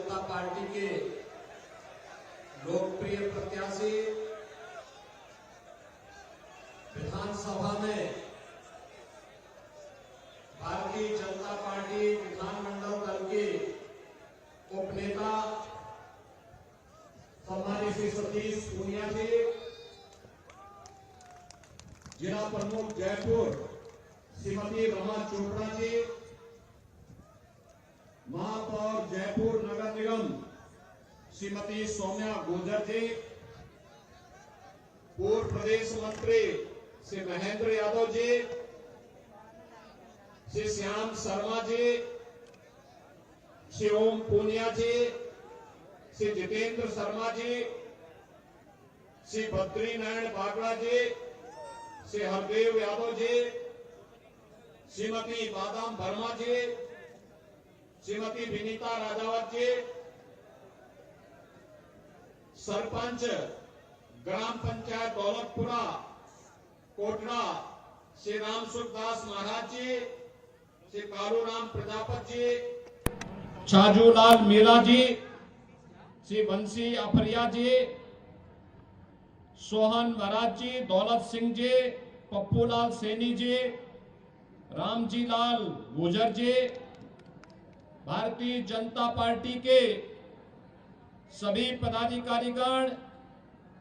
जनता party के लोकप्रिय प्रत्याशी विधानसभा में भारतीय जनता पार्टी विधानमंडल दल के उपनेता सम्मानित श्री सतीश पूनिया जी, जिला प्रमुख जयपुर श्रीमती रमा चोपड़ा जी, महापौर जयपुर नगर निगम श्रीमती सौम्या गुर्जर जी, पूर्व प्रदेश मंत्री श्री महेंद्र यादव जी, श्री श्याम शर्मा जी, श्री ओम पूनिया जी, श्री जितेंद्र शर्मा जी, श्री बद्री नारायण बागड़ा जी, श्री हरदेव यादव जी, श्रीमती बादाम वर्मा जी, श्रीमती विनीता राजावत जी, सरपंच ग्राम पंचायत दौलतपुरा कोटड़ा श्री राम सुखदास महाराज जी, श्री कालूराम प्रजापति जी, छाजूलाल मीला जी, श्री बंसी अफरिया जी, सोहन महाराज जी, दौलत सिंह जी, पप्पूलाल सैनी जी, रामजी लाल गुर्जर जी, भारतीय जनता पार्टी के सभी पदाधिकारीगण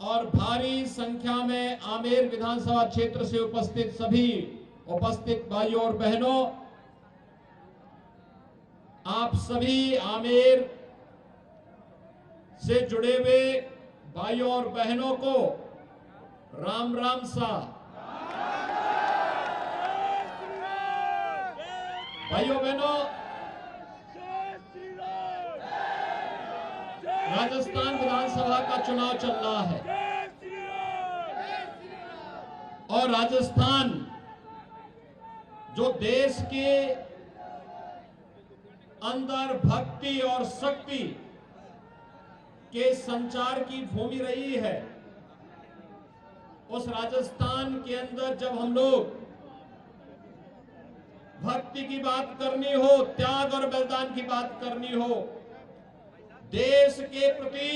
और भारी संख्या में आमेर विधानसभा क्षेत्र से उपस्थित सभी उपस्थित भाइयों और बहनों, आप सभी आमेर से जुड़े हुए भाइयों और बहनों को राम राम सा। भाइयों बहनों, राजस्थान विधानसभा का चुनाव चल रहा है और राजस्थान जो देश के अंदर भक्ति और शक्ति के संचार की भूमि रही है, उस राजस्थान के अंदर जब हम लोग भक्ति की बात करनी हो, त्याग और बलिदान की बात करनी हो, देश के प्रति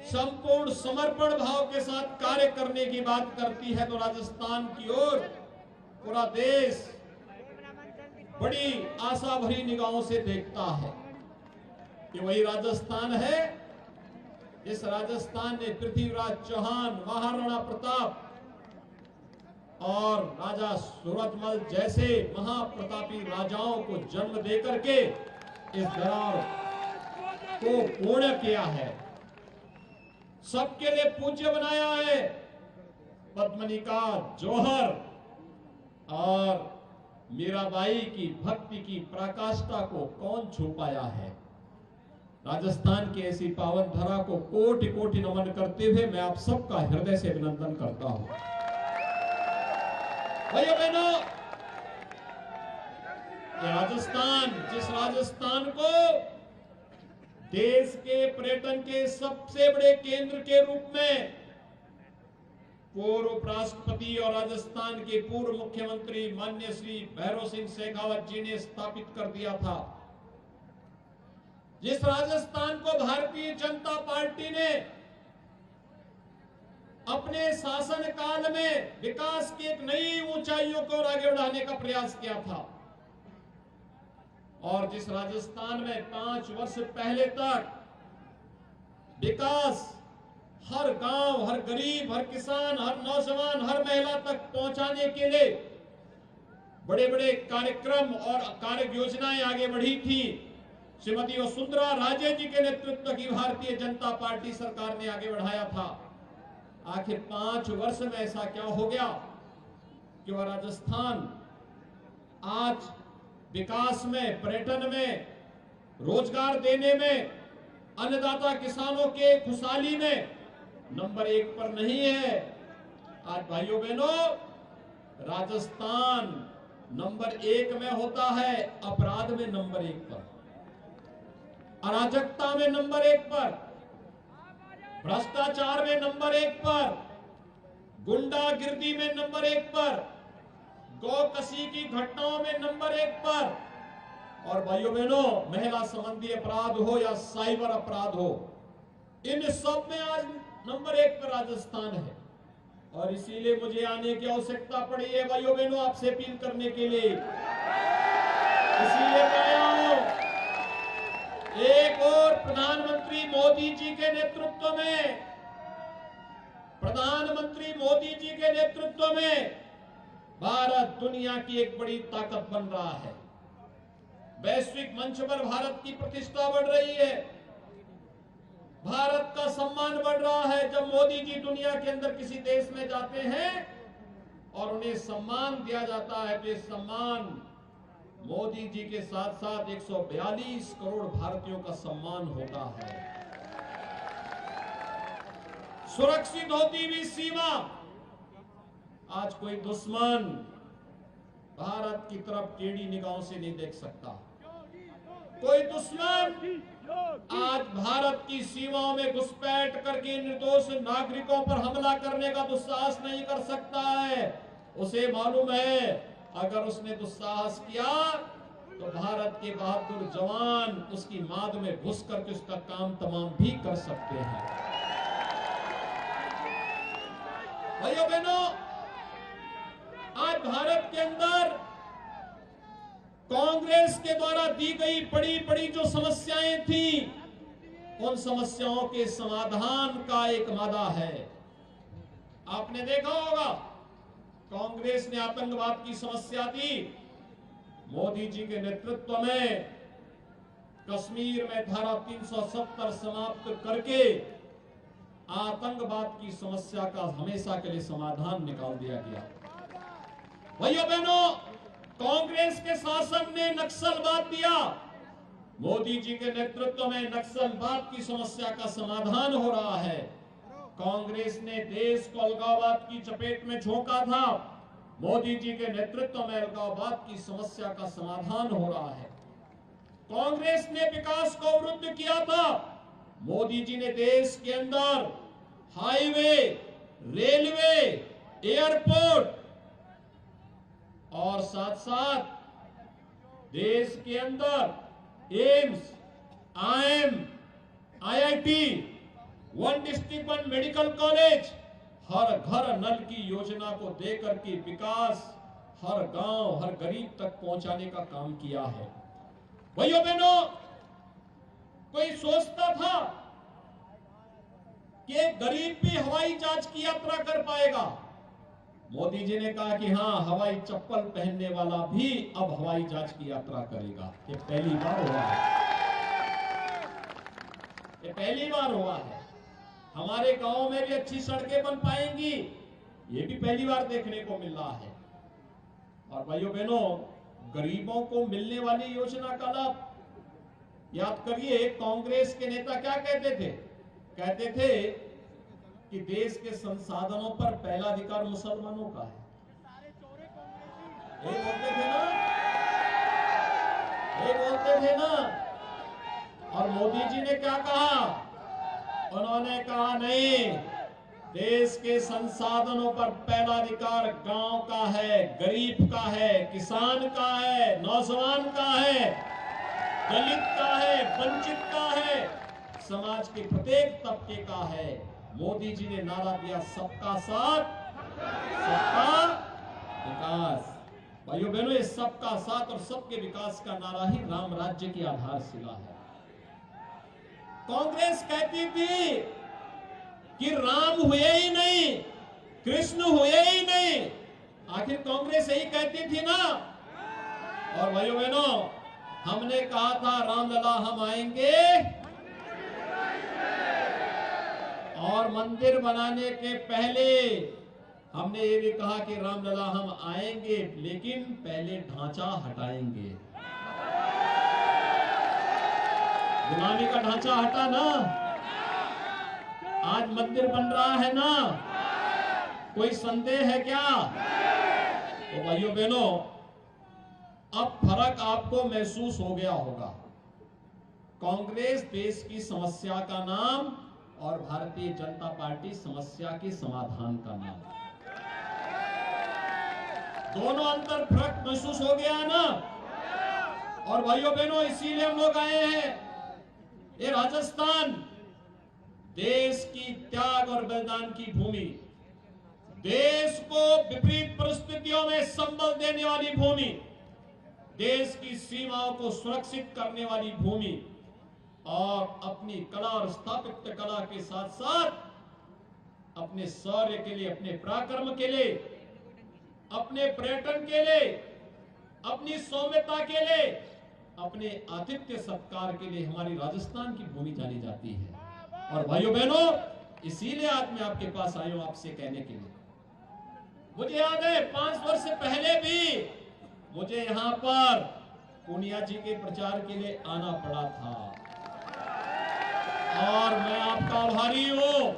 संपूर्ण समर्पण भाव के साथ कार्य करने की बात करती है, तो राजस्थान की ओर पूरा देश बड़ी आशा भरी निगाहों से देखता है कि वही राजस्थान है जिस राजस्थान ने पृथ्वीराज चौहान, महाराणा प्रताप और राजा सूरजमल जैसे महाप्रतापी राजाओं को जन्म देकर के इस दरार को पूर्ण किया है, सबके लिए पूज्य बनाया है। पद्मनिका जौहर और मीराबाई की भक्ति की पराकाष्ठा को कौन छू पाया है। राजस्थान की ऐसी पावन धरा को कोटि कोटि नमन करते हुए मैं आप सबका हृदय से अभिनंदन करता हूं। भाइयों बहनों, राजस्थान, जिस राजस्थान को देश के पर्यटन के सबसे बड़े केंद्र के रूप में पूर्व उपराष्ट्रपति और राजस्थान के पूर्व मुख्यमंत्री माननीय श्री भैरव सिंह शेखावत जी ने स्थापित कर दिया था, जिस राजस्थान को भारतीय जनता पार्टी ने अपने शासन काल में विकास की एक नई ऊंचाइयों को आगे बढ़ाने का प्रयास किया था, और जिस राजस्थान में 5 वर्ष पहले तक विकास हर गांव, हर गरीब, हर किसान, हर नौजवान, हर महिला तक पहुंचाने के लिए बड़े बड़े कार्यक्रम और कार्य योजनाएं आगे बढ़ी थी, श्रीमती वसुंधरा राजे जी के नेतृत्व की भारतीय जनता पार्टी सरकार ने आगे बढ़ाया था। आखिर 5 वर्ष में ऐसा क्या हो गया कि वह राजस्थान आज विकास में, पर्यटन में, रोजगार देने में, अन्नदाता किसानों के खुशहाली में नंबर 1 पर नहीं है। आज भाइयों बहनों, राजस्थान नंबर 1 में होता है अपराध में नंबर 1 पर, अराजकता में नंबर 1 पर, भ्रष्टाचार में नंबर 1 पर, गुंडागिर्दी में नंबर 1 पर, गौ कसी की घटनाओं में नंबर 1 पर, और भाइयों बहनों, महिला संबंधी अपराध हो या साइबर अपराध हो, इन सब में आज नंबर 1 पर राजस्थान है। और इसीलिए मुझे आने की आवश्यकता पड़ी है भाइयों बहनों, आपसे अपील करने के लिए। इसीलिए मैं आया हूं। एक और प्रधानमंत्री मोदी जी के नेतृत्व में, प्रधानमंत्री मोदी जी के नेतृत्व में भारत दुनिया की एक बड़ी ताकत बन रहा है। वैश्विक मंच पर भारत की प्रतिष्ठा बढ़ रही है, भारत का सम्मान बढ़ रहा है। जब मोदी जी दुनिया के अंदर किसी देश में जाते हैं और उन्हें सम्मान दिया जाता है, तो ये सम्मान मोदी जी के साथ साथ 142 करोड़ भारतीयों का सम्मान होता है। सुरक्षित होती हुई सीमा, आज कोई दुश्मन भारत की तरफ टेढ़ी निगाहों से नहीं देख सकता। कोई दुश्मन आज भारत की सीमाओं में घुसपैठ करके निर्दोष नागरिकों पर हमला करने का दुस्साहस नहीं कर सकता है। उसे मालूम है, अगर उसने दुस्साहस किया तो भारत के बहादुर जवान उसकी माद में घुस करके उसका काम तमाम भी कर सकते हैं। भाइयों बहनों, आज भारत के अंदर कांग्रेस के द्वारा दी गई बड़ी बड़ी जो समस्याएं थी, उन समस्याओं के समाधान का एक मादा है। आपने देखा होगा, कांग्रेस ने आतंकवाद की समस्या दी, मोदी जी के नेतृत्व में कश्मीर में धारा 370 समाप्त करके आतंकवाद की समस्या का हमेशा के लिए समाधान निकाल दिया गया। भाइयों बहनों, कांग्रेस के शासन ने नक्सलवाद दिया, मोदी जी के नेतृत्व में नक्सलवाद की समस्या का समाधान हो रहा है। कांग्रेस ने देश को अलगाववाद की चपेट में झोंका था, मोदी जी के नेतृत्व में अलगाववाद की समस्या का समाधान हो रहा है। कांग्रेस ने विकास को अवरुद्ध किया था, मोदी जी ने देश के अंदर हाईवे, रेलवे, एयरपोर्ट और साथ साथ देश के अंदर AIIMS, IIM, IIT, one district one medical college, हर घर नल की योजना को देकर के विकास हर गांव, हर गरीब तक पहुंचाने का काम किया है। भाइयों बहनों, कोई सोचता था कि गरीब भी हवाई जहाज की यात्रा कर पाएगा? मोदी जी ने कहा कि हां, हवाई चप्पल पहनने वाला भी अब हवाई जहाज की यात्रा करेगा। ये पहली बार हुआ है, ये पहली बार हुआ है। हमारे गांव में भी अच्छी सड़कें बन पाएंगी, ये भी पहली बार देखने को मिल रहा है। और भाइयों बहनों, गरीबों को मिलने वाली योजना का लाभ याद करिए। कांग्रेस के नेता क्या कहते थे? कहते थे कि देश के संसाधनों पर पहला अधिकार मुसलमानों का है। ये बोलते थे ना, ये बोलते थे ना। और मोदी जी ने क्या कहा? उन्होंने कहा नहीं, देश के संसाधनों पर पहला अधिकार गांव का है, गरीब का है, किसान का है, नौजवान का है, दलित का है, वंचित का है, समाज के प्रत्येक तबके का है। मोदी जी ने नारा दिया, सबका साथ, सबका विकास। भाइयों बहनों, ये सबका साथ और सबके विकास का नारा ही राम राज्य की आधारशिला है। कांग्रेस कहती थी कि राम हुए ही नहीं, कृष्ण हुए ही नहीं। आखिर कांग्रेस यही कहती थी ना। और भाइयों बहनों, हमने कहा था रामलला हम आएंगे, और मंदिर बनाने के पहले हमने ये भी कहा कि रामलला हम आएंगे, लेकिन पहले ढांचा हटाएंगे। गुलामी का ढांचा हटा ना, आज मंदिर बन रहा है ना, कोई संदेह है क्या? तो भाइयों बहनों, अब फर्क आपको महसूस हो गया होगा। कांग्रेस देश की समस्या का नाम और भारतीय जनता पार्टी समस्या के समाधान का नाम, दोनों अंतर फर्क महसूस हो गया ना। और भाइयों बहनों, इसीलिए हम लोग आए हैं। ये राजस्थान देश की त्याग और बलिदान की भूमि, देश को विपरीत परिस्थितियों में संबल देने वाली भूमि, देश की सीमाओं को सुरक्षित करने वाली भूमि और अपनी कला और स्थापत्य कला के साथ साथ अपने शौर्य के लिए, अपने पराक्रम के लिए, अपने पर्यटन के लिए, अपनी सौम्यता के लिए, अपने आतिथ्य सत्कार के लिए हमारी राजस्थान की भूमि जानी जाती है। और भाइयों बहनों, इसीलिए आज मैं आपके पास आया हूं आपसे कहने के लिए। मुझे याद है 5 वर्ष पहले भी मुझे यहां पर पूनिया जी के प्रचार के लिए आना पड़ा था और मैं आपका आभारी हूं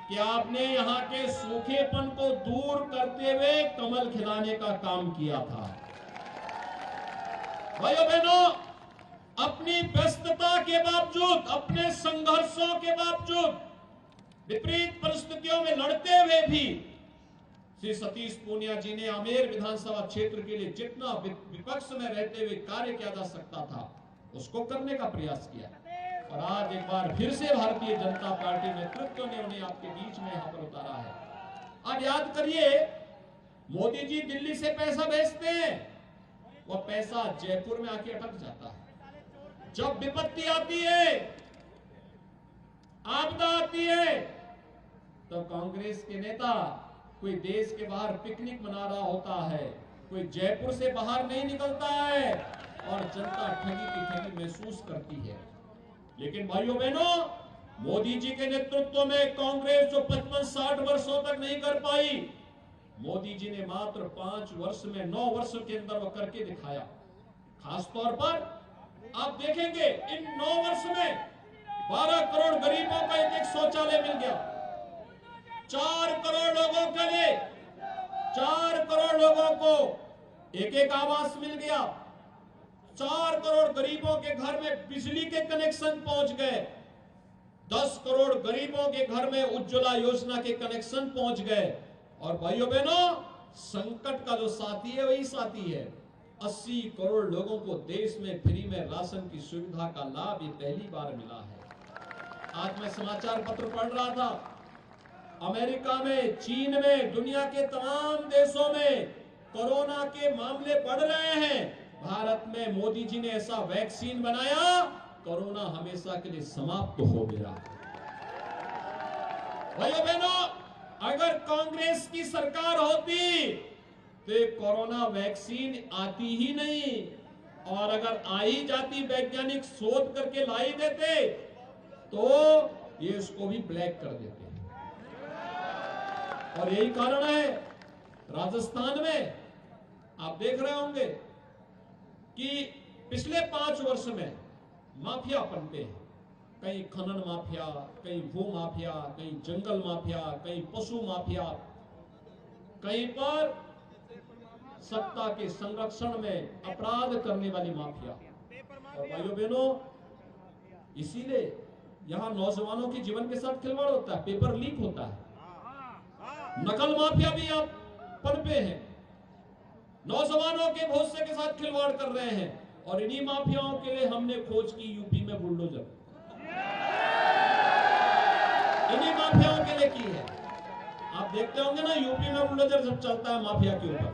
कि आपने यहां के सूखेपन को दूर करते हुए कमल खिलाने का काम किया था। भाइयों बहनों, अपनी व्यस्तता के बावजूद, अपने संघर्षों के बावजूद, विपरीत परिस्थितियों में लड़ते हुए भी श्री सतीश पूनिया जी ने आमेर विधानसभा क्षेत्र के लिए जितना विपक्ष में रहते हुए कार्य किया जा सकता था उसको करने का प्रयास किया। और आज एक बार फिर से भारतीय जनता पार्टी नेतृत्व ने उन्हें आपके बीच में यहां पर उतारा है। आज याद करिए, मोदी जी दिल्ली से पैसा भेजते हैं, वह पैसा जयपुर में आके अटक जाता है। जब विपत्ति आती है, आपदा आती है, तो कांग्रेस के नेता कोई देश के बाहर पिकनिक मना रहा होता है, कोई जयपुर से बाहर नहीं निकलता है और जनता ठगी की ठगी महसूस करती है। लेकिन भाइयों बहनों, मोदी जी के नेतृत्व में कांग्रेस जो 55-60 वर्षों तक नहीं कर पाई, मोदी जी ने मात्र 5 वर्ष में, 9 वर्ष के अंदर वो करके दिखाया। खास तौर पर आप देखेंगे इन 9 वर्ष में 12 करोड़ गरीबों का एक शौचालय मिल गया, 4 करोड़ लोगों के लिए, 4 करोड़ लोगों को एक आवास मिल गया, 4 करोड़ गरीबों के घर में बिजली के कनेक्शन पहुंच गए, 10 करोड़ गरीबों के घर में उज्ज्वला योजना के कनेक्शन पहुंच गए। और भाइयों बहनों, संकट का जो साथी है वही साथी है। 80 करोड़ लोगों को देश में फ्री में राशन की सुविधा का लाभ ये पहली बार मिला है। आज मैं समाचार पत्र पढ़ रहा था, अमेरिका में, चीन में, दुनिया के तमाम देशों में कोरोना के मामले बढ़ रहे हैं। भारत में मोदी जी ने ऐसा वैक्सीन बनाया, कोरोना हमेशा के लिए समाप्त हो गया। भाइयों बहनों, अगर कांग्रेस की सरकार होती तो कोरोना वैक्सीन आती ही नहीं, और अगर आ ही जाती, वैज्ञानिक शोध करके लाई देते तो ये इसको भी ब्लैक कर देते। और यही कारण है राजस्थान में आप देख रहे होंगे कि पिछले 5 वर्ष में माफिया पनपे हैं। कहीं खनन माफिया, कहीं भू माफिया, कहीं जंगल माफिया, कहीं पशु माफिया, कहीं पर सत्ता के संरक्षण में अपराध करने वाली माफिया। और भाइयों बहनों, इसीलिए यहां नौजवानों के जीवन के साथ खिलवाड़ होता है, पेपर लीक होता है, नकल माफिया भी आप पनपे हैं, नौजवानों के भविष्य के साथ खिलवाड़ कर रहे हैं। और इन्हीं माफियाओं के लिए हमने खोज की यूपी में बुलडोजर, इन्हीं माफियाओं के लिए की है। आप देखते होंगे ना, यूपी में बुलडोजर जब चलता है माफिया के ऊपर,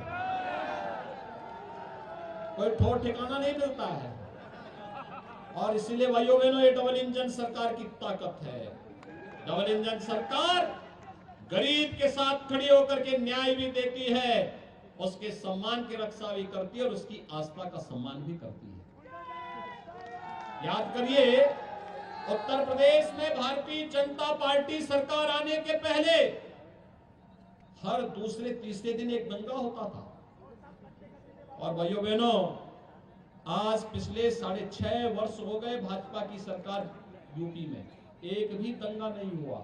कोई ठोर ठिकाना नहीं मिलता है। और इसलिए भाइयों बहनों, ये डबल इंजन सरकार की ताकत है। डबल इंजन सरकार गरीब के साथ खड़ी होकर के न्याय भी देती है, उसके सम्मान की रक्षा भी करती है और उसकी आस्था का सम्मान भी करती है। याद करिए, उत्तर प्रदेश में भारतीय जनता पार्टी सरकार आने के पहले हर दूसरे तीसरे दिन एक दंगा होता था। और भाइयों बहनों, आज पिछले 6.5 वर्ष हो गए भाजपा की सरकार यूपी में, एक भी दंगा नहीं हुआ,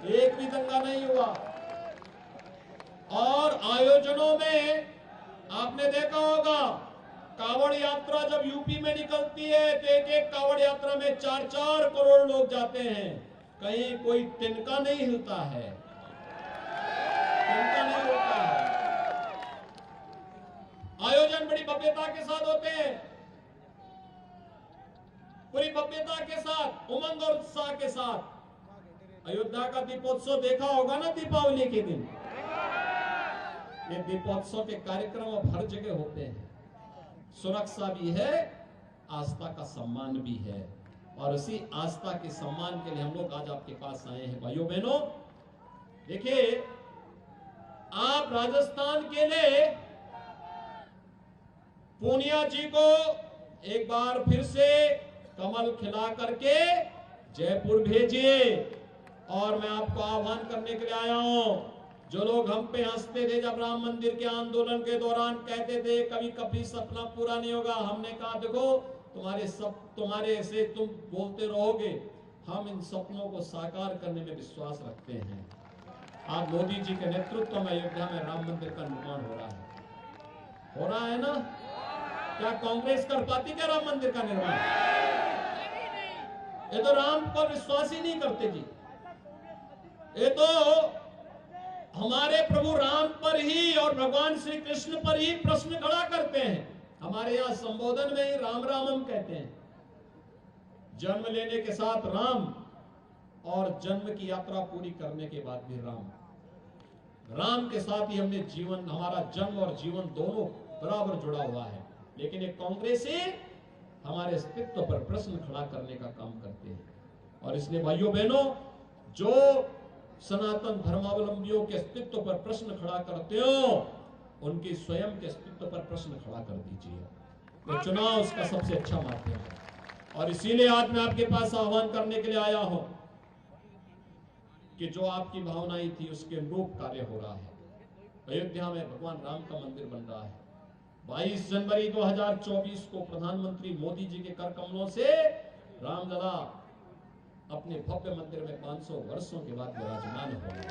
एक भी दंगा नहीं हुआ। और आयोजनों में आपने देखा होगा, कावड़ यात्रा जब यूपी में निकलती है तो एक कावड़ यात्रा में 4-4 करोड़ लोग जाते हैं, कहीं कोई तिनका नहीं हिलता है, तिनका नहीं होता है। आयोजन बड़ी भव्यता के साथ होते हैं, पूरी भव्यता के साथ, उमंग और उत्साह के साथ। अयोध्या का दीपोत्सव देखा होगा ना दीपावली के दिन। ये दीपोत्सव के कार्यक्रम अब हर जगह होते हैं। सुरक्षा भी है, आस्था का सम्मान भी है, और उसी आस्था के सम्मान के लिए हम लोग आज आपके पास आए हैं। भाइयों बहनों, देखिए, आप राजस्थान के लिए पूनिया जी को एक बार फिर से कमल खिला करके जयपुर भेजिए। और मैं आपको आह्वान करने के लिए आया हूं, जो लोग हम पे हंसते थे जब राम मंदिर के आंदोलन के दौरान, कहते थे कभी कभी सपना पूरा नहीं होगा, हमने कहा देखो तुम्हारे ऐसे तुम बोलते रहोगे, हम इन सपनों को साकार करने में विश्वास रखते हैं। आज मोदी जी के नेतृत्व में अयोध्या में राम मंदिर का निर्माण हो रहा है ना? क्या कांग्रेस कर पाती क्या राम मंदिर का निर्माण? ये तो राम पर विश्वास ही नहीं करते जी। ये तो हमारे प्रभु राम पर ही और भगवान श्री कृष्ण पर ही प्रश्न खड़ा करते हैं। हमारे यहाँ संबोधन में ही राम राम हम कहते हैं। जन्म लेने के साथ राम, और जन्म की यात्रा पूरी करने के बाद भी राम। राम के साथ ही हमने जीवन, हमारा जन्म और जीवन दोनों बराबर जुड़ा हुआ है। लेकिन एक कांग्रेसी हमारे अस्तित्व पर प्रश्न खड़ा करने का काम करते हैं। और इसलिए भाइयों बहनों, जो सनातन धर्मावलंबियों के अस्तित्व पर प्रश्न खड़ा करते हो, उनके स्वयं के अस्तित्व पर प्रश्न खड़ा कर दीजिए। तो चुनाव उसका सबसे अच्छा माध्यम है। और इसीलिए आज मैं आपके पास आह्वान करने के लिए आया हूं कि जो आपकी भावनाएं थी उसके अनुरूप कार्य हो रहा है। अयोध्या में भगवान राम का मंदिर बन रहा है। 22 जनवरी 2024 को प्रधानमंत्री मोदी जी के कर कमलों से रामलला अपने भव्य मंदिर में 500 वर्षों के बाद विराजमान हो गए।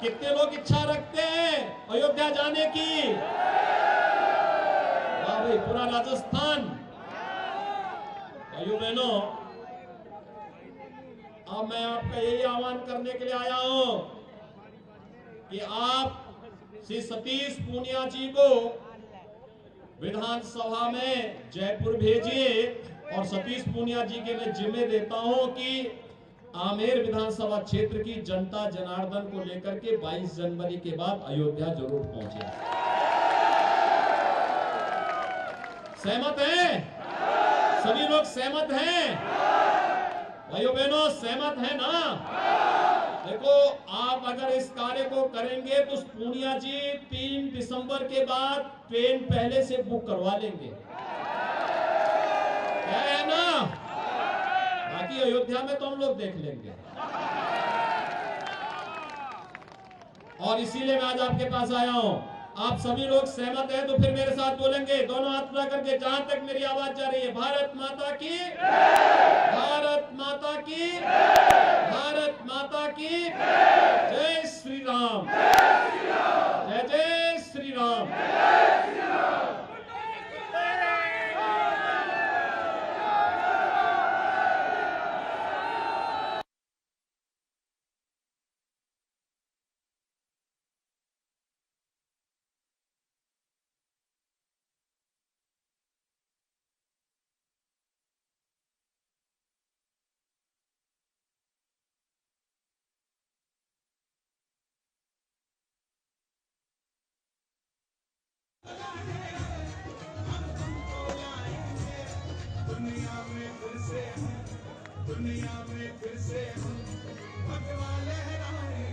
कितने लोग इच्छा रखते हैं अयोध्या जाने की? वाह भाई, पूरा राजस्थान। भाइयों बहनों, अब मैं आपका यही आह्वान करने के लिए आया हूं कि आप श्री सतीश पूनिया जी को विधानसभा में जयपुर भेजिए। और सतीश पूनिया जी के मैं जिम्मे देता हूं कि आमेर विधानसभा क्षेत्र की जनता जनार्दन को लेकर के 22 जनवरी के बाद अयोध्या जरूर पहुंचे। सहमत हैं? सभी लोग सहमत हैं? भाइयों बहनों, सहमत है ना? देखो, आप अगर इस कार्य को करेंगे तो पूनिया जी 3 दिसंबर के बाद ट्रेन पहले से बुक करवा लेंगे, क्या है ना? बाकी अयोध्या में तो हम लोग देख लेंगे। और इसीलिए मैं आज आपके पास आया हूं। आप सभी लोग सहमत हैं तो फिर मेरे साथ बोलेंगे, दोनों हाथ उठा करके, जहां तक मेरी आवाज जा रही है। भारत माता की, भारत माता की, भारत माता की जय श्री राम, जय जय श्री राम। दुनिया में फिर